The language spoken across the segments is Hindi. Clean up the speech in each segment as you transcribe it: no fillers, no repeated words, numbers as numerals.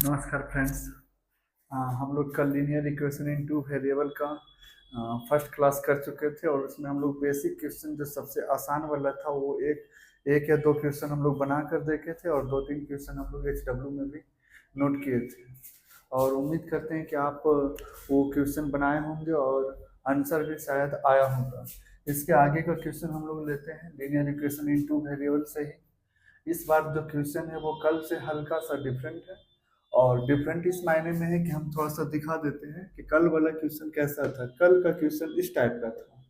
नमस्कार फ्रेंड्स। हम लोग कल linear equation in two variable का फर्स्ट क्लास कर चुके थे और उसमें हम लोग बेसिक क्वेश्चन जो सबसे आसान वाला था वो एक या दो क्वेश्चन हम लोग बना कर देखे थे और दो तीन क्वेश्चन हम लोग HW में भी नोट किए थे। और उम्मीद करते हैं कि आप वो क्वेश्चन बनाए होंगे और आंसर भी शायद आया होगा। इसके आगे का क्वेश्चन हम लोग लेते हैं linear equation in two variable से ही। इस बार जो क्वेश्चन है वो कल से हल्का सा डिफरेंट है और डिफरेंट इस मायने में है कि हम थोड़ा सा दिखा देते हैं कि कल वाला क्वेश्चन कैसा था। कल का क्वेश्चन इस टाइप का था।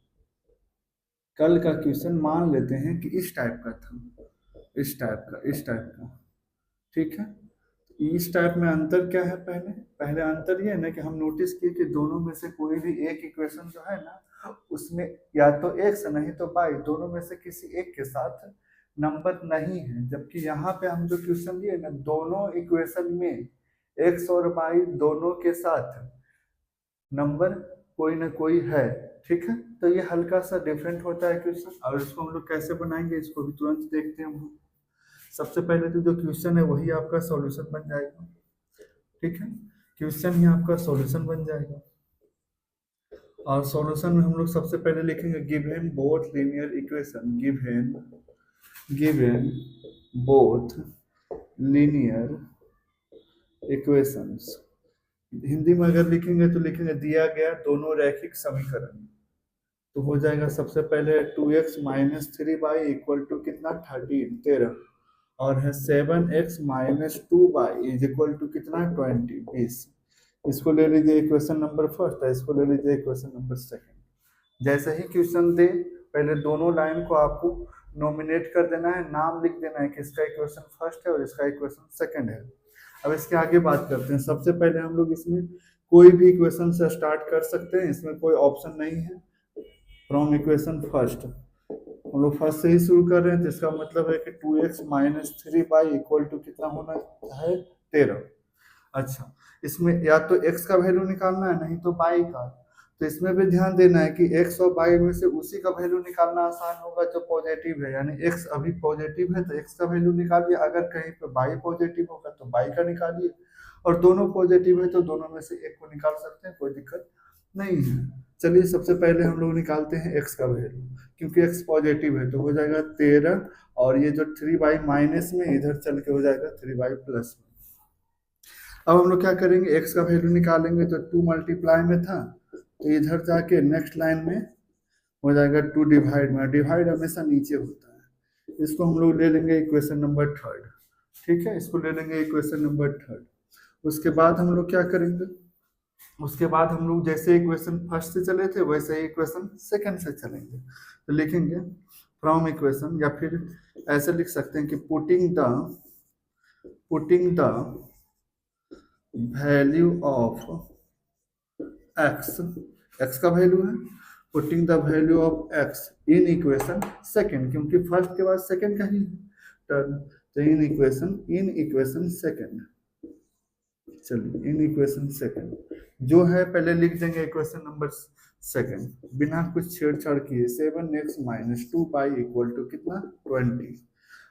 कल का क्वेश्चन मान लेते हैं कि इस टाइप का था, इस टाइप का। ठीक है, इस टाइप में अंतर क्या है? पहले पहले अंतर ये है ना कि हम नोटिस किए कि दोनों में से कोई भी एक इक्वेशन जो है ना उसमें या तो एक्स नहीं तो वाई, दोनों में से किसी एक के साथ नंबर नहीं है। जबकि यहाँ पे हम जो क्वेश्चन लिए ना, दोनों इक्वेशन में एक्स और वाई दोनों के साथ नंबर कोई ना कोई है। ठीक है, तो ये हल्का सा डिफरेंट होता है क्वेश्चन। और इसको हम लोग कैसे बनाएंगे इसको भी तुरंत देखते हैं हम लोग। सबसे पहले तो जो क्वेश्चन है वही आपका सॉल्यूशन बन जाएगा। ठीक है, क्वेश्चन ही आपका सॉल्यूशन बन जाएगा। और सॉल्यूशन में हम लोग सबसे पहले लिखेंगे given both linear equation, given both linear equations. Hindi में अगर लिखेंगे तो लिखेंगे दिया गया दोनों रैखिक समीकरण। तो हो जाएगा सबसे पहले 2x minus three Y equal to कितना 13 और है 7x minus two Y is equal to कितना 20। इसको ले लीजिए इक्वेशन नंबर फर्स्ट है, इसको ले लीजिए इक्वेशन नंबर सेकंड। जैसे ही क्वेश्चन दे पहले दोनों लाइन को आपको नॉमिनेट कर देना है, नाम लिख देना है कि इसका इक्वेशन फर्स्ट है और इसका इक्वेशन सेकंड है। अब इसके आगे बात करते हैं। सबसे पहले हम लोग इसमें कोई भी इक्वेशन से स्टार्ट कर सकते हैं, इसमें कोई ऑप्शन नहीं है। फ्रॉम इक्वेशन फर्स्ट हम लोग फर्स्ट से ही शुरू कर रहे हैं, तो इसका मतलब है कि 2x minus three Y equal to कितना होना है 13। अच्छा, इसमें या तो x का वैल्यू निकालना है नहीं तो y का। तो इसमें भी ध्यान देना है कि x और y में से उसी का वैल्यू निकालना आसान होगा जो पॉजिटिव है। यानी x अभी पॉजिटिव है तो x का वैल्यू निकालिए, अगर कहीं पे y पॉजिटिव होगा तो y का निकालिए, और दोनों पॉजिटिव है तो दोनों में से एक को निकाल सकते हैं, कोई दिक्कत नहीं है। चलिए सबसे पहले हम लोग निकालते हैं x का वैल्यू, क्योंकि x पॉजिटिव है तो हो जाएगा 13 और ये जो 3y माइनस में इधर चल के हो जाएगा 3y प्लस में। अब हम लोग क्या करेंगे, x का वैल्यू निकालेंगे तो 2 मल्टीप्लाई में था तो इधर जाके नेक्स्ट लाइन में हो जाएगा 2 डिवाइड में। डिवाइड हमेशा नीचे होता है। इसको हम लोग ले लेंगे इक्वेशन नंबर थर्ड। ठीक है, इसको ले लेंगे इक्वेशन नंबर थर्ड। उसके बाद हम लोग क्या करेंगे, उसके बाद हम लोग जैसे इक्वेशन फर्स्ट से चले थे वैसे ही इक्वेशन सेकंड से चलेंगे। तो लिखेंगे फ्रॉम इक्वेशन, या फिर ऐसे लिख सकते हैं कि putting the value of x का वैल्यू है, putting the value of x in equation second, क्योंकि फर्स्ट के बाद सेकंड का ही टर्म। तो इन इक्वेशन सेकंड। चलिए इन इक्वेशन सेकंड जो है पहले लिख देंगे इक्वेशन नंबर सेकंड बिना कुछ छेड़छाड़ किए। 7x minus two Y equal to कितना 20।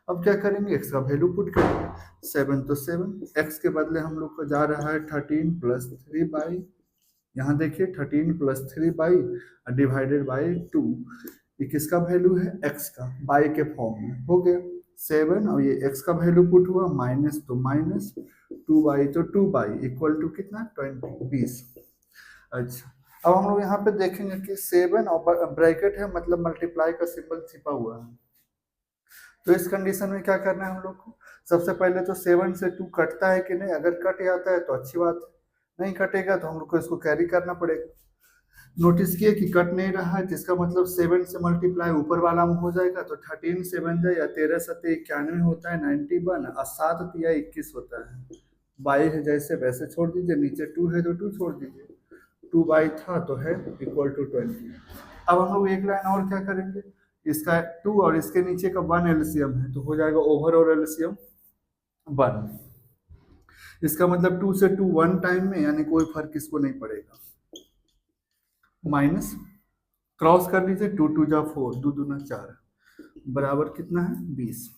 अब क्या करेंगे, x का वैल्यू पुट करेंगे। 7 तो 7, x के बदले हम लोग को जा रहा है 13 प्लस थ्री बाई, यहाँ देखिए 13 plus three by divided by 2। ये किसका वैल्यू है, x का, बाई के फॉर्म में हो गया 7 और ये x का वैल्यू पुट हुआ, माइनस तो माइनस, 2y तो 2y इक्वल टू कितना 20। अच्छा, अब हम लोग यहाँ पे देखेंगे कि 7 और ब्रैकेट है मतलब मल्टीप्लाई का सिंबल छिपा हुआ है। तो इस कंडीशन में क्या करना है हम लोग को, सबसे पहले तो 7 से 2 कटता है कि नहीं। अगर कट जाता है तो अच्छी बात है, नहीं कटेगा तो हम लोग को इसको कैरी करना पड़ेगा। नोटिस किए कि कट नहीं रहा है, जिसका मतलब 7 से मल्टीप्लाई ऊपर वाला में हो जाएगा तो 13 7 या 13 7 91 होता है 91 और 7 तिया 21 होता है। बाई है जैसे वैसे छोड़ दीजिए, नीचे 2 है तो 2 छोड़ दीजिए, 2 बाई था तो है इक्वल टू 20। अब हम लोग एक लाइन और क्या करेंगे, इसका 2 और इसके नीचे का 1 एलसीएम है तो हो जाएगा ओवर और एलसीएम 1। इसका मतलब 2 से 2 1 टाइम में, यानी कोई फर्क इसको नहीं पड़ेगा। माइनस क्रॉस कर लीजिए, 2 2 जा 4, 2 दूना 4 बराबर कितना है 20।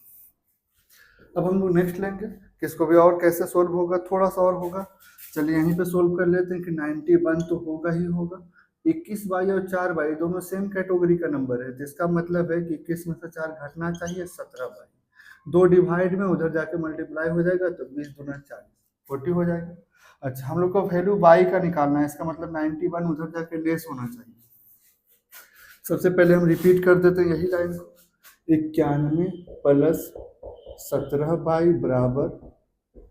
अब हम लोग नेक्स्ट लेंगे किसको भी और कैसे सोल्व होगा, थोड़ा सा और होगा। चलिए यहीं पे सोल्व कर लेते हैं कि 91 तो होगा ही होगा। 21 बाई और 4 बाई दोनों सेम कैटेगरी का नंबर है, जिसका मतलब है कि 21 में से 4 घटना चाहिए 17 बाई। 2 डिवाइड में उधर जाके मल्टीप्लाई हो जाएगा तो 20 दूना 40, 40 हो जाएगा। अच्छा हम लोग को वैल्यू बाई का निकालना है, इसका मतलब 91 उधर जाके लेस होना चाहिए। सबसे पहले हम रिपीट कर देते हैं यही लाइन को, 91 प्लस 17 बाई बराबर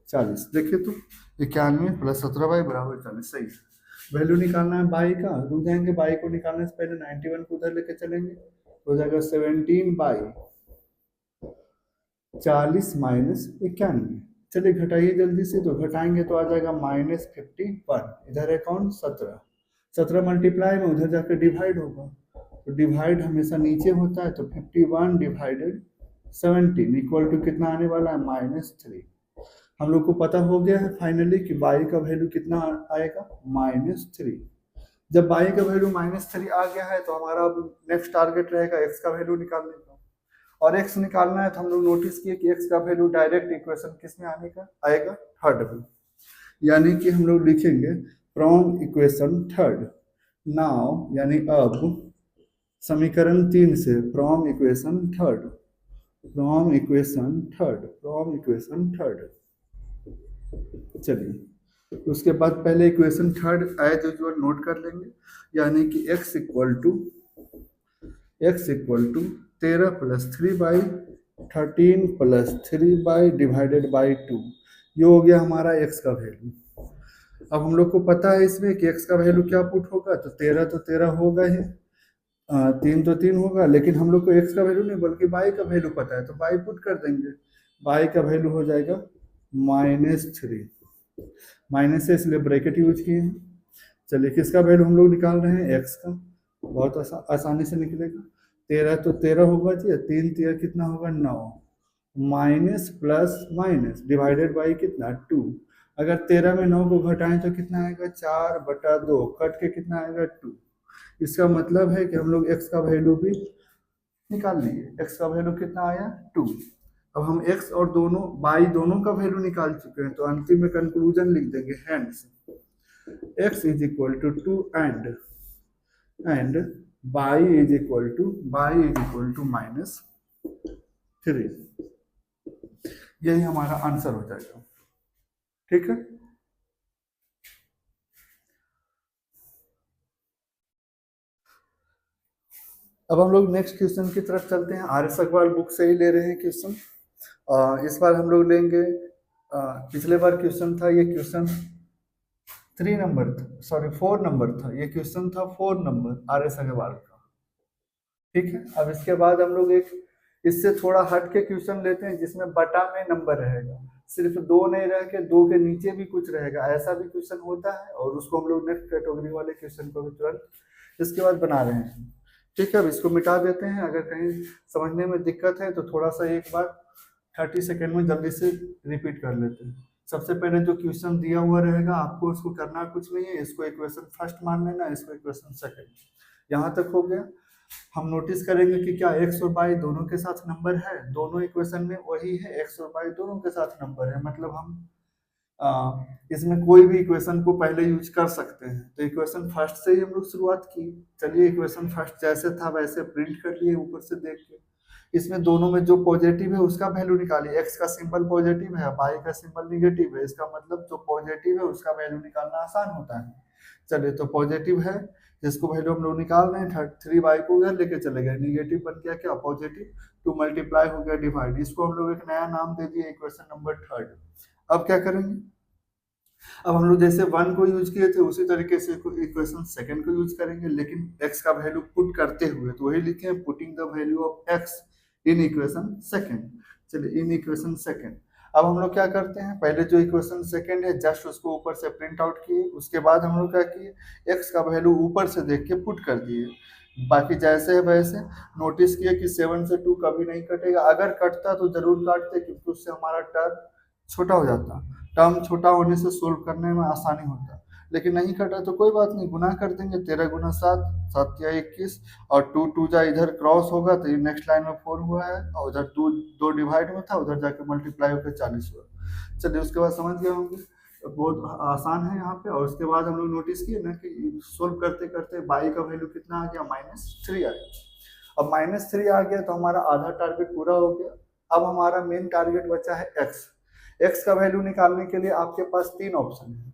40। देखिए तो 91 प्लस 17 बाई बराबर 40 सही है। वैल्यू निकालना है बाई का, रुक जाएंगे, बाई को निकालने से पहले 91 को उधर लेके चलेंगे, हो जाएगा 17/40 माइनस 91। चलिए घटाइए जल्दी से, तो घटाएंगे तो आ जाएगा -51। इधर है कौन 17, 17 मल्टीप्लाई में उधर जाकर डिवाइड होगा, तो डिवाइड हमेशा नीचे होता है, तो 51 डिवाइडेड 17 इक्वल टू कितना आने वाला है -3। हम लोग को पता हो गया है फाइनली कि बाई का वैल्यू कितना आएगा -3। जब बाई का वैल्यू -3 आ गया है तो हमारा अब नेक्स्ट टारगेट रहेगा एक्स का वैल्यू निकालने का। और एक्स निकालना है तो हम लोग नोटिस किए कि एक्स का वैल्यू डायरेक्ट इक्वेशन किस में आने का आएगा, थर्ड में। यानी कि हम लोग लिखेंगे फ्रॉम इक्वेशन थर्ड नाउ, यानी अब समीकरण 3 से from equation third, from equation third, from equation third. चलिए उसके बाद पहले equation third as usual note कर लेंगे, यानी कि x equal to 13 plus 3/13 plus 3 divided by 2, ये हो गया हमारा x का वैल्यू। अब हम लोग को पता है इसमें कि x का वैल्यू क्या पुट होगा, तो 13 होगा ही, 3 तो 3 होगा, लेकिन हम लोग को x का वैल्यू नहीं बल्कि y का वैल्यू पता है, तो y पुट कर देंगे। y का वैल्यू हो जाएगा -3, माइनस से इसलिए ब्रैकेट यूज किए हैं। चलिए किसका वैल्यू हम लोग निकाल रहे हैं, x का, बहुत आसानी से निकलेगा। 13 तो 13 होगा जी, 3 3 कितना होगा 9, minus plus minus divided by कितना 2। अगर 13 में 9 को घटाएं तो कितना आएगा 4/2, कट के कितना आएगा 2। इसका मतलब है कि हम लोग x का वैल्यू भी निकाल लिए, x का वैल्यू कितना आया 2। अब हम x और दोनों बाई दोनों का वैल्यू निकाल चुके हैं, तो अंतिम में कंक्लूजन लिख देंगे hence x is equal to 2 and Y is equal to -3। यही हमारा आंसर हो जाएगा, ठीक है। अब हम लोग नेक्स्ट क्वेश्चन की तरफ चलते हैं। आर एस अग्रवाल बुक से ही ले रहे हैं क्वेश्चन। इस बार हम लोग लेंगे, पिछले बार क्वेश्चन था, ये क्वेश्चन 4 नंबर था, ये क्वेश्चन था 4 नंबर आर एस अग्रवाल का, ठीक है। अब इसके बाद हम लोग एक इससे थोड़ा हट के क्वेश्चन लेते हैं जिसमें बटा में नंबर रहेगा, सिर्फ 2 नहीं रह के 2 के नीचे भी कुछ रहेगा, ऐसा भी क्वेश्चन होता है, और उसको हम लोग नेक्स्ट कैटेगरी वाले क्वेश्चन को भी तुरंत इसके बाद बना रहे हैं, ठीक है। अब इसको मिटा देते हैं, अगर कहीं समझने में दिक्कत है तो थोड़ा सा एक बार 30 सेकेंड में जल्दी से रिपीट कर लेते हैं। सबसे पहले जो क्वेश्चन दिया हुआ रहेगा आपको उसको करना कुछ नहीं है, इसको इक्वेशन फर्स्ट मान लेना, इसको इक्वेशन सेकंड, यहाँ तक हो गया। हम नोटिस करेंगे कि क्या x और y दोनों के साथ नंबर है, दोनों इक्वेशन में वही है, x और y दोनों के साथ नंबर है, मतलब हम इसमें कोई भी इक्वेशन को पहले यूज कर सकते हैं। तो इक्वेशन फर्स्ट से ही हम लोग शुरुआत की। चलिए इक्वेशन फर्स्ट जैसे था वैसे प्रिंट कर लिए ऊपर से देख के। इसमें दोनों में जो पॉजिटिव है उसका वैल्यू निकालिए, x का सिंबल पॉजिटिव है, y का सिंबल निगेटिव है, इसका मतलब जो पॉजिटिव है उसका वैल्यू निकालना आसान होता है। चलिए तो पॉजिटिव है जिसको वैल्यू हम लोग निकाल रहे हैं, 3y को उधर लेके चले गए, निगेटिव बन गया क्या पॉजिटिव, 2 मल्टीप्लाई हो गया डिवाइड, इसको हम लोग एक नया नाम दे दिए इक्वेशन नंबर थर्ड। अब क्या करेंगे, अब हम लोग जैसे 1 को यूज किए थे उसी तरीके से इक्वेशन सेकंड को यूज करेंगे, लेकिन x का वैल्यू पुट करते हुए, तो वही लिखे हैं putting the value of x in equation second. चलिए इन इक्वेशन सेकंड, अब हम लोग क्या करते हैं, पहले जो इक्वेशन सेकंड है जस्ट उसको ऊपर से प्रिंट आउट किए, उसके बाद हम लोग क्या किए, x का वैल्यू ऊपर से देख के पुट कर दिए, बाकी जैसे है वैसे। नोटिस किए कि 7 से 2 कभी नहीं कटेगा, अगर कटता तो जरूर काटते क्योंकि उससे हमारा टर्म छोटा हो जाता, टर्म छोटा होने से सोल्व करने में आसानी होता, लेकिन नहीं कटा तो कोई बात नहीं, गुना कर देंगे, 13 गुना 7, 7 या 21, और 2 2 जा इधर क्रॉस होगा तो ये नेक्स्ट लाइन में 4 हुआ है, और उधर 2 डिवाइड में था, उधर जाके मल्टीप्लाई होकर 40 हुआ। चलिए उसके बाद समझ गए होंगे, बहुत आसान है यहाँ पे। और उसके बाद हम लोग नोटिस किए ना कि सोल्व करते करते बाई का वैल्यू कितना आ गया, -3 आ गया। अब -3 आ गया तो हमारा आधा टारगेट पूरा हो गया। अब हमारा मेन टारगेट बचा है एक्स। एक्स का वैल्यू निकालने के लिए आपके पास 3 ऑप्शन है।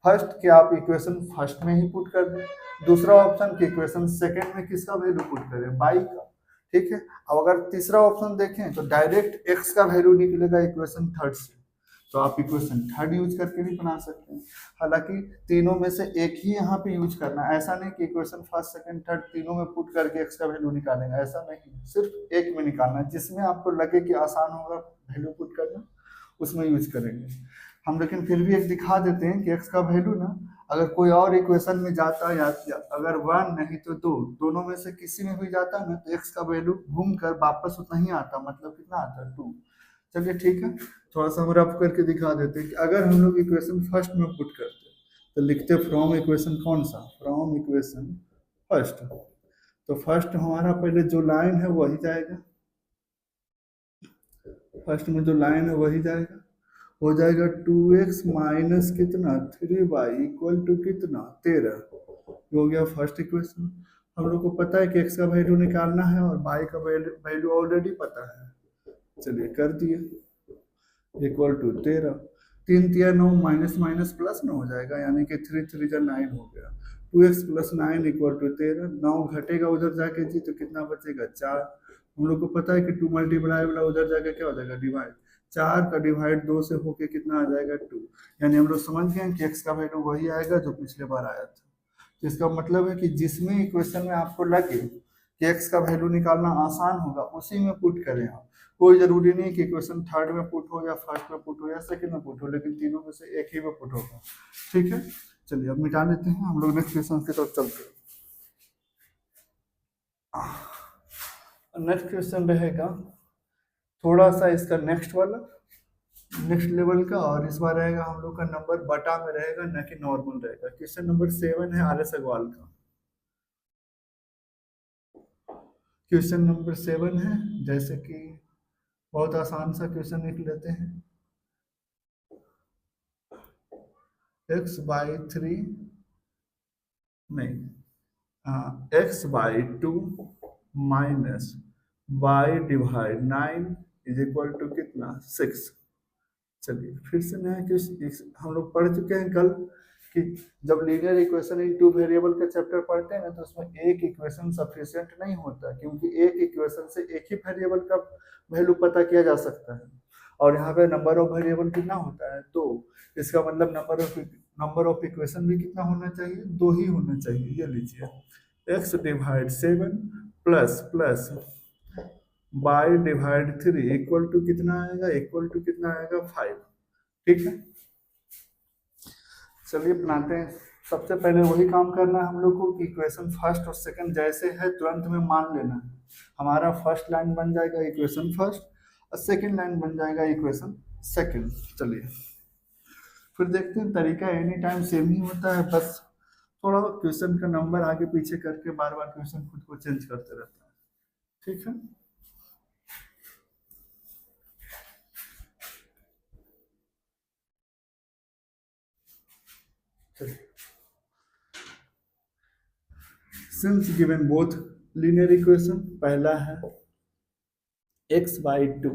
फर्स्ट कि आप इक्वेशन फर्स्ट में ही पुट कर दें, दूसरा ऑप्शन कि इक्वेशन सेकंड में किसका वैल्यू पुट करें, बाई का, ठीक है। अब अगर तीसरा ऑप्शन देखें तो डायरेक्ट एक्स का वैल्यू निकलेगा इक्वेशन थर्ड से, तो आप इक्वेशन थर्ड यूज करके भी बना सकते हैं। हालांकि तीनों में से एक ही यहाँ पे यूज करना है, ऐसा नहीं कि इक्वेशन फर्स्ट सेकंड थर्ड तीनों में पुट करके एक्स का वैल्यू निकालेंगे, ऐसा नहीं, सिर्फ एक में निकालना है, जिसमें आपको लगे कि आसान होगा वैल्यू पुट करना उसमें यूज करेंगे हम। लेकिन फिर भी एक दिखा देते हैं कि एक्स का वैल्यू ना अगर कोई और इक्वेशन में जाता या अगर 1 नहीं तो 2 दोनों में से किसी में भी जाता ना तो एक्स का वैल्यू घूम कर वापस उतना ही आता, मतलब कितना आता, 2। चलिए ठीक है, थोड़ा सा हम रफ करके दिखा देते हैं कि अगर हम लोग इक्वेशन फर्स्ट में पुट करते तो लिखते फ्रॉम इक्वेशन कौन सा, फ्रॉम इक्वेशन फर्स्ट। तो फर्स्ट हमारा पहले जो लाइन है वही जाएगा, फर्स्ट में जो लाइन है वही जाएगा, हो जाएगा 2x माइनस कितना 3y इक्वल टू कितना 13। हो गया फर्स्ट इक्वेशन। हम लोग को पता है कि x का वैल्यू निकालना है और y का वैल्यू ऑलरेडी पता है, चलिए कर दिए, equal to 13। 3 3 9 minus minus plus 9 हो जाएगा, यानी कि 3 3 जा 9 हो गया। 2x plus 9 equal to 13। 9 घटेगा उधर जाके जी तो कितना बचेगा 4। हम लोग को पता है कि 2 मल्टीप्लाई वाला उधर जाके क्या हो जाएगा डिवाइड, 4 का डिवाइड 2 से होके कितना आ जाएगा 2। यानी हम लोग समझ गए कि x का वैल्यू वही आएगा जो पिछले बार आया था। तो इसका मतलब है कि जिसमें इक्वेशन में आपको लगे कि x का वैल्यू निकालना आसान होगा उसी में पुट करें आप। कोई जरूरी नहीं कि इक्वेशन थर्ड में पुट हो या फर्स्ट में पुट हो या सेकंड में पुट हो, लेकिन तीनों में से एक ही में पुट होगा, ठीक है। चलिए अब मिटा लेते हैं, हम लोग नेक्स्ट क्वेश्चन की तरफ चलते हैं। नेक्स्ट क्वेश्चन रहेगा थोड़ा सा इसका नेक्स्ट वाला, नेक्स्ट लेवल का, और इस बार रहेगा हम लोग का नंबर बटा में रहेगा न कि नॉर्मल रहेगा। क्वेश्चन नंबर 7 है RS अग्रवाल का। क्वेश्चन नंबर 7 है, जैसे कि बहुत आसान सा क्वेश्चन लिख लेते हैं, x बाई 3 नहीं, x by 2 minus y divide 9 is equal to कितना 6। चलिए फिर से नया क्वेश्चन, हम लोग पढ़ चुके हैं कल कि जब linear equation in two variable का चैप्टर पढ़ते हैं ना तो उसमें एक इक्वेशन सफिशिएंट नहीं होता, क्योंकि एक इक्वेशन से एक ही वेरिएबल का वैल्यू पता किया जा सकता है। और यहाँ पे नंबर ऑफ वेरिएबल कितना होता है, तो इसका मतलब नंबर ऑफ इक्वेशन भी कितना होना चाहिए, 2 ही होना चाहिए। ये लीजिए x divide 7 plus plus y divide 3 equal to कितना आएगा, इक्वल टू कितना आएगा 5, ठीक है। चलिए बनाते हैं। सबसे पहले वही काम करना है हम लोग को कि इक्वेशन फर्स्ट और सेकंड जैसे है तुरंत में मान लेना है। हमारा फर्स्ट लाइन बन जाएगा इक्वेशन फर्स्ट और सेकंड लाइन बन जाएगा इक्वेशन सेकंड। चलिए फिर देखते हैं, तरीका एनी टाइम सेम ही होता है, बस थोड़ा क्वेश्चन का नंबर आगे पीछे करके बार बार क्वेश्चन खुद को चेंज करते रहता है, ठीक है। Since given both linear equation, पहला है x बाई 2